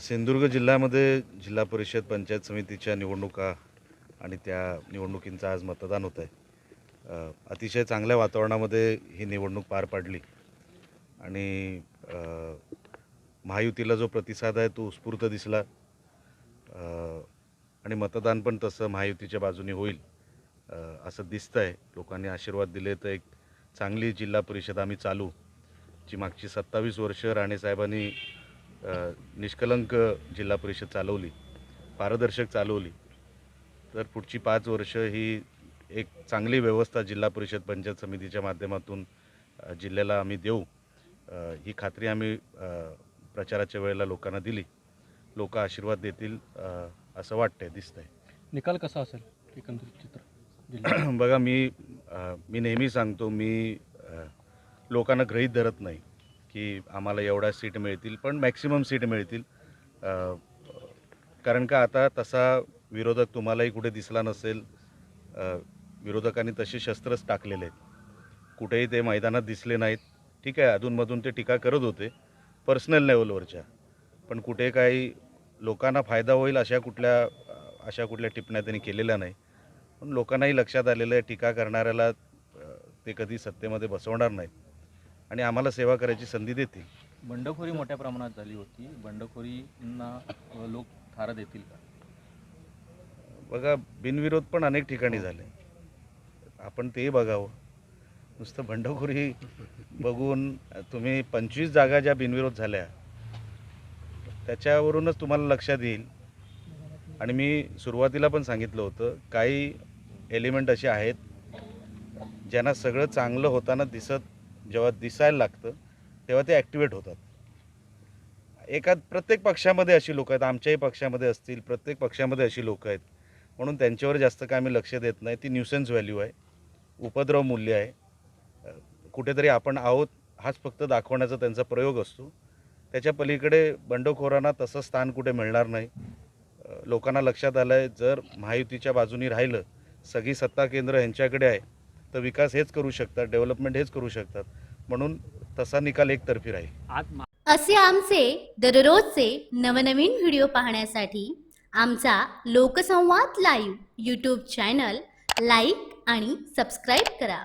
सिंधुदुर्ग जिल्ह्यामध्ये जिल्हा परिषद पंचायत समितीच्या निवडणुका आणि त्या निवडणुकींचं आज मतदान होत आहे। अतिशय चांगल्या वातावरणामध्ये ही निवडणूक पार पडली आणि महायुतीला जो प्रतिसाद आहे तो उत्स्फूर्त दिसला आणि मतदान पण तसं महायुतीच्या बाजूने होईल असं दिसतंय। लोकांनी आशीर्वाद दिले तर एक चांगली जिल्हा परिषद आम्ही चालू, जी मागची 27 वर्ष राणेसाहेबांनी निष्कलंक जिल्हा परिषद चालवली, पारदर्शक चालवली, तर पुढची 5 वर्ष ही एक चांगली व्यवस्था जिल्हा परिषद पंचायत समितीच्या माध्यमातून जिल्ह्याला आम्ही देऊ, ही खात्री आम्ही प्रचाराच्या वेळेला लोकांना दिली। लोक आशीर्वाद देतील असं वाटतंय, दिसतंय। निकाल कसा असेल एकंदरीत चित्र? बघा, मी नेहमी सांगतो, मी लोकांना गृहीत धरत नाही की आम्हाला एवढ्या सीट मिळतील, पण मॅक्सिमम सीट मिळतील। कारण का आता तसा विरोधक तुम्हालाही कुठे दिसला नसेल। विरोधकांनी तसे शस्त्रच टाकलेले आहेत, कुठेही ते मैदानात दिसले नाहीत। ठीक आहे, अधूनमधून ते टीका करत होते पर्सनल लेवलवरच्या, पण कुठे काही लोकांना फायदा होईल अशा कुठल्या टिप्पण्या त्यांनी केलेल्या नाही। पण लोकांनाही लक्षात आलेलं आहे टीका करणाऱ्याला ते कधी सत्तेमध्ये बसवणार नाहीत आणि आम्हाला सेवा करायची संधी देतील। बंडखोरी मोठ्या प्रमाणात झाली होती, बंडखोरींना लोक थारा देतील का? बघा, बिनविरोध पण अनेक ठिकाणी झाले, आपण ते बघावं। नुसतं बंडखोरी बघून तुम्ही 25 जागा ज्या बिनविरोध झाल्या त्याच्यावरूनच तुम्हाला लक्षात येईल। आणि मी सुरुवातीला पण सांगितलं होतं, काही एलिमेंट असे आहेत ज्यांना सगळं चांगलं होताना जेव्हा दिसायला लागतं तेव्हा ते ॲक्टिवेट होतात। प्रत्येक पक्षामध्ये अशी लोक आहेत, आमच्याही पक्षामध्ये असतील, प्रत्येक पक्षामध्ये अशी लोक आहेत, म्हणून त्यांच्यावर जास्त काय आम्ही लक्ष देत नाही। ती न्यूसेन्स व्हॅल्यू आहे, उपद्रव मूल्य आहे, कुठेतरी आपण आहोत हाच फक्त दाखवण्याचा त्यांचा प्रयोग असतो। त्याच्या पलीकडे बंडखोरांना तसं स्थान कुठे मिळणार नाही। लोकांना लक्षात आलं आहे, जर महायुतीच्या बाजूनी राहिलं, सगळी सत्ता केंद्र यांच्याकडे आहे, तर विकास हेच करू शकतात, डेव्हलपमेंट हेच करू शकतात, म्हणून तसा निकाल एकतर्फी राहील। असे आमचे दररोजचे नवनवीन व्हिडिओ पाहण्यासाठी आमचा लोकसंवाद लाईव्ह यूट्यूब चॅनल लाईक आणि सबस्क्राईब करा।